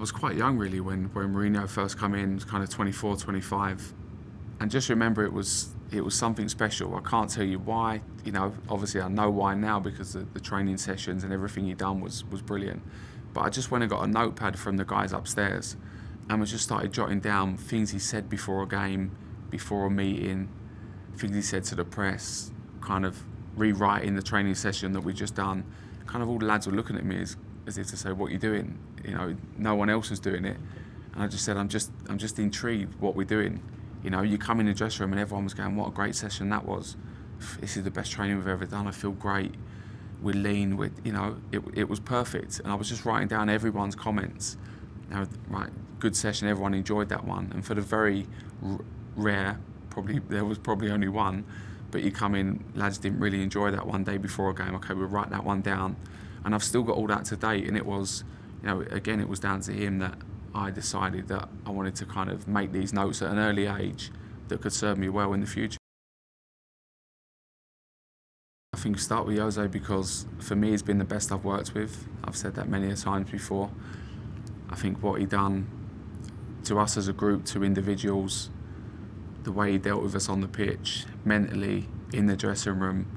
was quite young really when Mourinho first came in, kind of 24, 25, and just remember it was something special. I can't tell you why. Obviously I know why now because the training sessions and everything he done was brilliant. But I just went and got a notepad from the guys upstairs, and we just started jotting down things he said before a game, before a meeting, things he said to the press, kind of rewriting the training session that we just done. Kind of all the lads were looking at me as if to say, "What are you doing?" No one else was doing it, and I just said, "I'm just intrigued what we're doing." You come in the dressing room and everyone was going, "What a great session that was! This is the best training we've ever done. I feel great. We're lean. It was perfect." And I was just writing down everyone's comments. Right, good session. Everyone enjoyed that one. And for the very rare, there was probably only one, but you come in, lads didn't really enjoy that one day before a game. Okay, we'll write that one down. And I've still got all that to date. And it was, again, it was down to him that I decided that I wanted to kind of make these notes at an early age that could serve me well in the future. I think start with Jose because for me he's been the best I've worked with. I've said that many a times before. I think what he done to us as a group, to individuals, the way he dealt with us on the pitch, mentally, in the dressing room,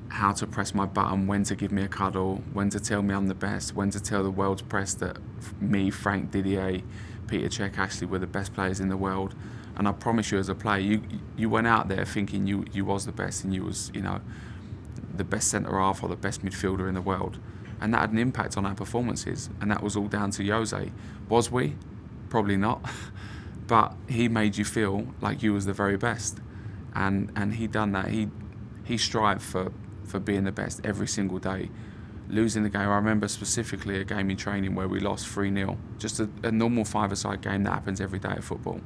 how to press my button, when to give me a cuddle, when to tell me I'm the best, when to tell the world's press that me, Frank, Didier, Peter Cech, Ashley were the best players in the world. And I promise you, as a player, you went out there thinking you was the best and you was, the best centre half or the best midfielder in the world. And that had an impact on our performances. And that was all down to Jose. Was we? Probably not. But he made you feel like you was the very best. And he done that. He strived for being the best every single day. Losing the game, I remember specifically a game in training where we lost 3-0. Just a normal five-a-side game that happens every day at football.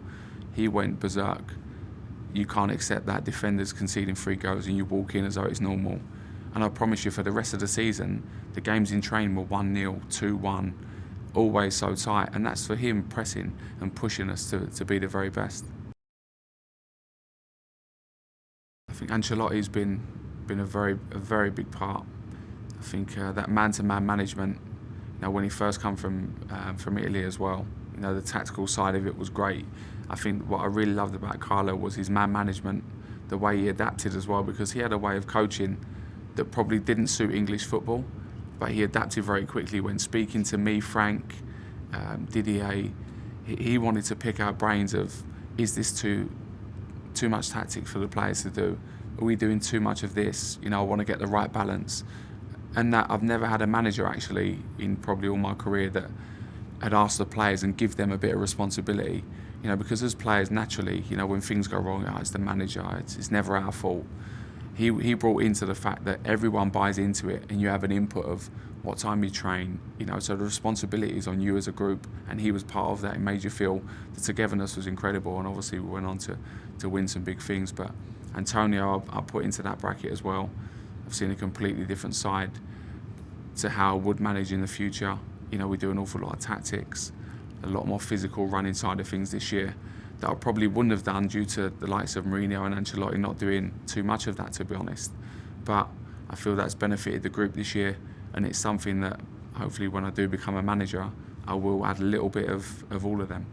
He went berserk. You can't accept that, defenders conceding 3 goals and you walk in as though it's normal. And I promise you, for the rest of the season, the games in training were 1-0, 2-1, always so tight. And that's for him pressing and pushing us to be the very best. I think Ancelotti's been a very big part. I think that man-to-man management, when he first come from Italy as well, the tactical side of it was great. I think what I really loved about Carlo was his man management, the way he adapted as well, because he had a way of coaching that probably didn't suit English football, but he adapted very quickly when speaking to me, Frank, Didier. He wanted to pick our brains of, is this too much tactic for the players to do? Are we doing too much of this? I want to get the right balance. And that I've never had a manager actually in probably all my career that had asked the players and give them a bit of responsibility. Because as players, naturally, when things go wrong, it's the manager, it's never our fault. He brought into the fact that everyone buys into it and you have an input of what time you train, so the responsibility is on you as a group, and he was part of that. It made you feel the togetherness was incredible, and obviously we went on to win some big things. But Antonio, I put into that bracket as well. I've seen a completely different side to how I would manage in the future. We do an awful lot of tactics, a lot more physical running side of things this year that I probably wouldn't have done due to the likes of Mourinho and Ancelotti not doing too much of that, to be honest. But I feel that's benefited the group this year, and it's something that hopefully when I do become a manager, I will add a little bit of all of them.